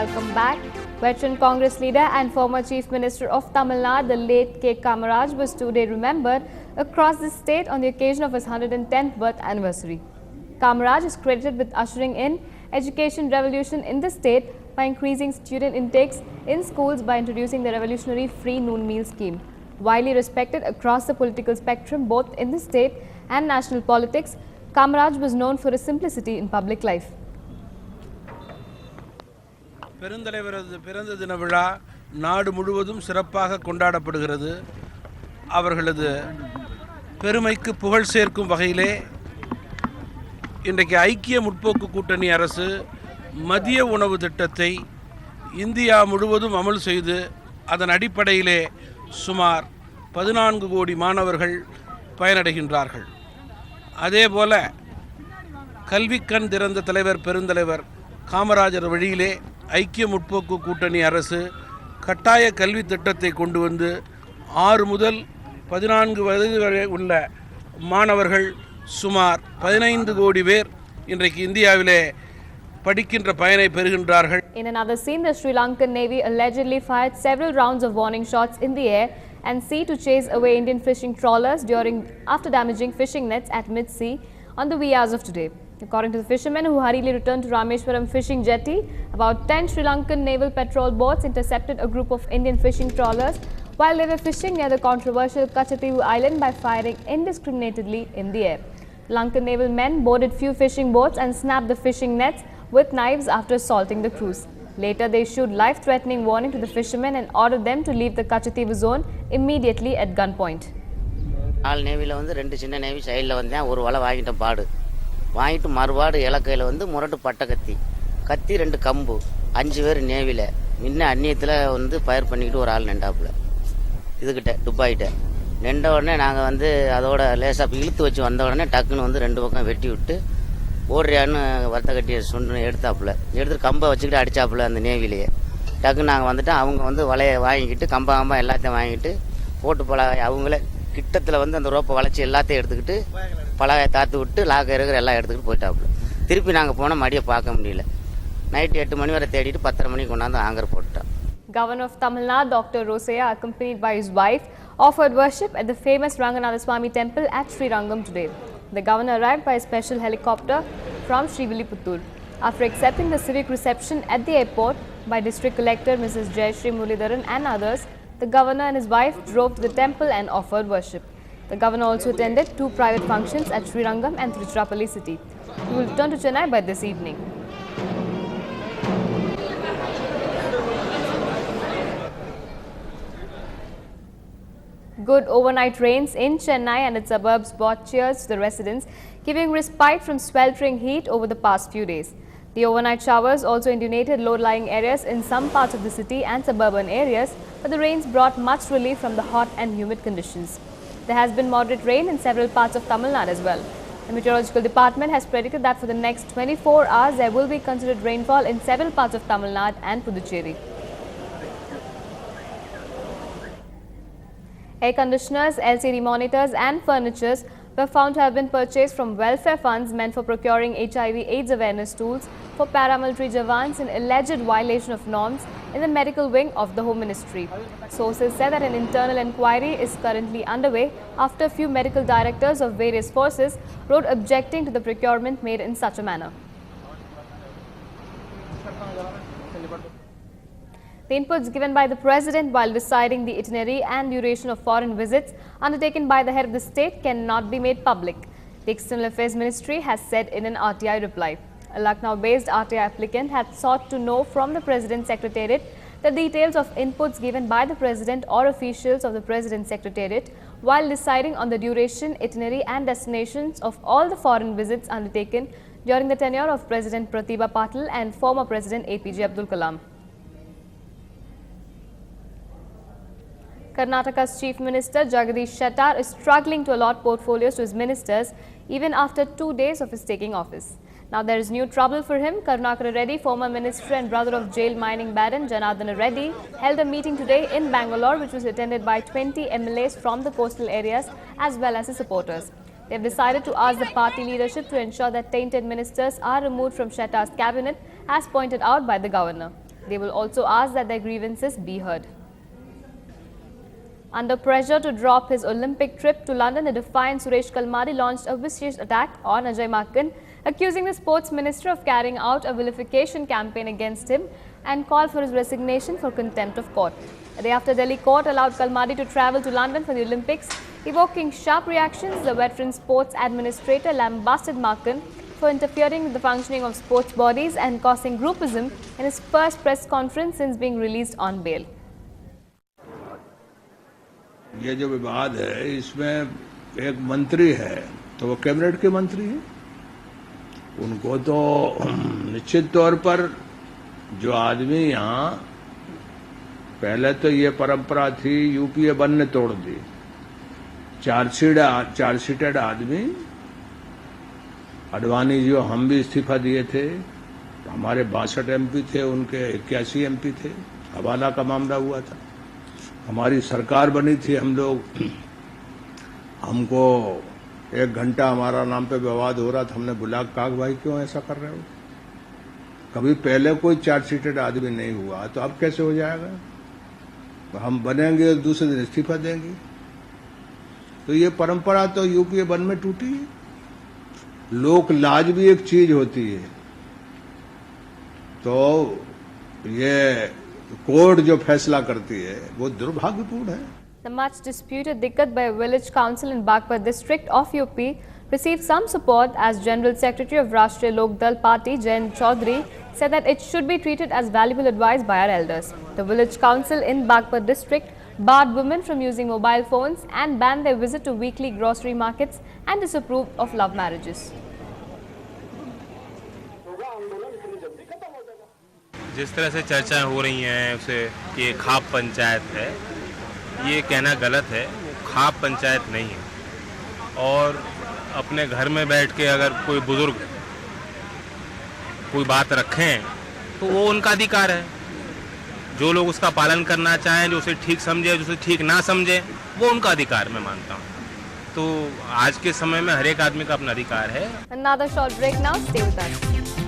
welcome back. Veteran Congress leader and former Chief Minister of Tamil Nadu, the late K. Kamaraj, was today remembered across the state on the occasion of his 110th birth anniversary. Kamaraj is credited with ushering in education revolution in the state by increasing student intakes in schools by introducing the revolutionary free noon meal scheme. Widely respected across the political spectrum, both in the state and national politics, Kamaraj was known for his simplicity in public life. பெருந்தலைவரது பிறந்த தின விழா நாடு முழுவதும் சிறப்பாக கொண்டாடப்படுகிறது. அவர்களது பெருமைக்கு புகழ் சேர்க்கும் வகையிலே இன்றைக்கு ஐக்கிய முற்போக்கு கூட்டணி அரசு மதிய உணவு திட்டத்தை இந்தியா முழுவதும் அமல் செய்து அதன் அடிப்படையிலே சுமார் 14 கோடி மாணவர்கள் பயனடைகின்றார்கள். அதேபோல கல்விக்கண் திறந்த தலைவர் பெருந்தலைவர் காமராஜர் வழியிலே ஐக்கிய முற்போக்கு கூட்டணி அரசு கட்டாய கல்வி திட்டத்தை கொண்டு வந்து 6 முதல் 14 வயது வரை உள்ள மாணவர்கள் சுமார் 15 கோடி பேர் இன்றைக்கு இந்தியாவிலே படிக்கின்ற பயனை பெறுகின்றார்கள். In another scene, the Sri Lankan Navy allegedly fired several rounds of warning shots in the air and sea to chase away Indian fishing trawlers after damaging fishing nets at mid-sea on the wee hours of today. According to the fishermen who hurriedly returned to Rameswaram fishing jetty, about 10 Sri Lankan naval patrol boats intercepted a group of Indian fishing trawlers while they were fishing near the controversial Kachativu island by firing indiscriminately in the air. Lankan naval men boarded few fishing boats and snapped the fishing nets with knives after assaulting the crews. Later, they issued life-threatening warning to the fishermen and ordered them to leave the Kachativu zone immediately at gunpoint. ஆல் நேவியில் வந்து 2 சின்ன navy சைடில் வந்தேன். ஒரு வலை வாங்கிட்டேன் பாடு வாங்கிட்டு மறுபாடு இலக்கையில் வந்து முரட்டு பட்டை கத்தி 2 கம்பு 5 பேர் நேவியில் முன்ன அந்நியத்தில் வந்து ஃபயர் பண்ணிக்கிட்டு ஒரு ஆள் நின்றாப்புல இதுக்கிட்ட துப்பாயிட்ட நின்ற உடனே நாங்கள் வந்து அதோட லேசாக இழுத்து வச்சு வந்த உடனே டக்குன்னு வந்து 2 பக்கம் வெட்டி விட்டு ஓடுறியான்னு வர்த்த கட்டியை சுண்டு எடுத்துட்டு கம்பை வச்சுக்கிட்டு அடித்தாப்புல அந்த நேவிலேயே டக்குன்னு நாங்கள் வந்துட்டு அவங்க வந்து வலையை வாங்கிக்கிட்டு கம்பா எல்லாத்தையும் வாங்கிட்டு போட்டு பலகை அவங்களே கிட்டத்தில் வந்து அந்த ரோப்பை வளைச்சி எல்லாத்தையும் எடுத்துக்கிட்டு பலகை தாத்து விட்டு லாக்க இருக்கிற எல்லாம் எடுத்துக்கிட்டு போயிட்டாப்புல. திருப்பி நாங்கள் போனால் மடியை பார்க்க முடியல. நைட்டு 8 மணி வரை தேடிட்டு 10:30 மணிக்கு கொண்டாந்து ஆங்கர் போட்டுட்டோம். Governor of Tamil Nadu, Dr. Rosaya, accompanied by his wife, offered worship at the famous Ranganatha Swami temple at Sri Rangam today. The governor arrived by a special helicopter from Srivilliputturu. After accepting the civic reception at the airport by District Collector Mrs. Jayashree Muralidharan and others, the governor and his wife drove to the temple and offered worship. The governor also attended 2 private functions at Sri Rangam and Tiruchirappalli city. He will return to Chennai by this evening. Good overnight rains in Chennai and its suburbs brought cheers to the residents, giving respite from sweltering heat over the past few days. The overnight showers also inundated low-lying areas in some parts of the city and suburban areas, but the rains brought much relief from the hot and humid conditions. There has been moderate rain in several parts of Tamil Nadu as well. The Meteorological Department has predicted that for the next 24 hours there will be considered rainfall in several parts of Tamil Nadu and Puducherry. Air conditioners, LCD monitors and furnitures were found to have been purchased from welfare funds meant for procuring HIV/AIDS awareness tools for paramilitary jawans in alleged violation of norms in the medical wing of the Home Ministry. Sources said that an internal inquiry is currently underway after a few medical directors of various forces wrote objecting to the procurement made in such a manner. The inputs given by the President while deciding the itinerary and duration of foreign visits undertaken by the head of the state cannot be made public, the External Affairs Ministry has said in an RTI reply. A Lucknow-based RTI applicant had sought to know from the President's Secretariat the details of inputs given by the President or officials of the President's Secretariat while deciding on the duration, itinerary and destinations of all the foreign visits undertaken during the tenure of President Pratibha Patil and former President APJ Abdul Kalam. Karnataka's Chief Minister Jagadish Shettar is struggling to allot portfolios to his ministers even after 2 days of his taking office. Now there is new trouble for him. Karunakar Reddy, former minister and brother of jailed mining baron Janardana Reddy, held a meeting today in Bangalore which was attended by 20 MLAs from the coastal areas as well as his supporters. They have decided to ask the party leadership to ensure that tainted ministers are removed from Shettar's cabinet as pointed out by the governor. They will also ask that their grievances be heard. Under pressure to drop his Olympic trip to London, the defiant Suresh Kalmadi launched a vicious attack on Ajay Makkan, accusing the sports minister of carrying out a vilification campaign against him and called for his resignation for contempt of court. A day after Delhi court allowed Kalmadi to travel to London for the Olympics, evoking sharp reactions, the veteran sports administrator lambasted Makkan for interfering with the functioning of sports bodies and causing groupism in his first press conference since being released on bail. ये जो विवाद है इसमें एक मंत्री है तो वो कैबिनेट के मंत्री हैं, उनको तो निश्चित तौर पर जो आदमी यहाँ पहले तो ये परंपरा थी यूपीए 1 ने तोड़ दी, चार्जशीटेड आदमी अडवाणी जी हम भी इस्तीफा दिए थे, हमारे 62 एमपी थे, उनके 81 एमपी थे, हवाला का मामला हुआ था, हमारी सरकार बनी थी, हम लोग हमको 1 घंटा हमारा नाम पे विवाद हो रहा था, हमने बुला काग भाई क्यों ऐसा कर रहे हो, कभी पहले कोई चार्जशीटेड आदमी नहीं हुआ तो अब कैसे हो जाएगा, तो हम बनेंगे दूसरे दिन इस्तीफा देंगे, तो ये परंपरा तो यूपीए 1 में टूटी है। लोक लाज भी एक चीज होती है, तो ये कोर्ट जो फैसला करती है वो दुर्भाग्यपूर्ण है। The much disputed Dikkat by a village council in Bagpat district of UP received some support as General Secretary of Rashtriya Lok Dal Party Jain Chaudhary said that it should be treated as valuable advice by our elders. The village council in Bagpat district barred women from using mobile phones and banned their visit to weekly grocery markets and disapproved of love marriages. जिस तरह से चर्चाएं हो रही हैं उसे कि ये खाप पंचायत है, ये कहना गलत है, खाप पंचायत नहीं है। और अपने घर में बैठ के अगर कोई बुजुर्ग कोई बात रखें तो वो उनका अधिकार है, जो लोग उसका पालन करना चाहें, जो उसे ठीक समझे, जो उसे ठीक ना समझे, वो उनका अधिकार मैं मानता हूँ। तो आज के समय में हर एक आदमी का अपना अधिकार है। Another short break now. Stay with us.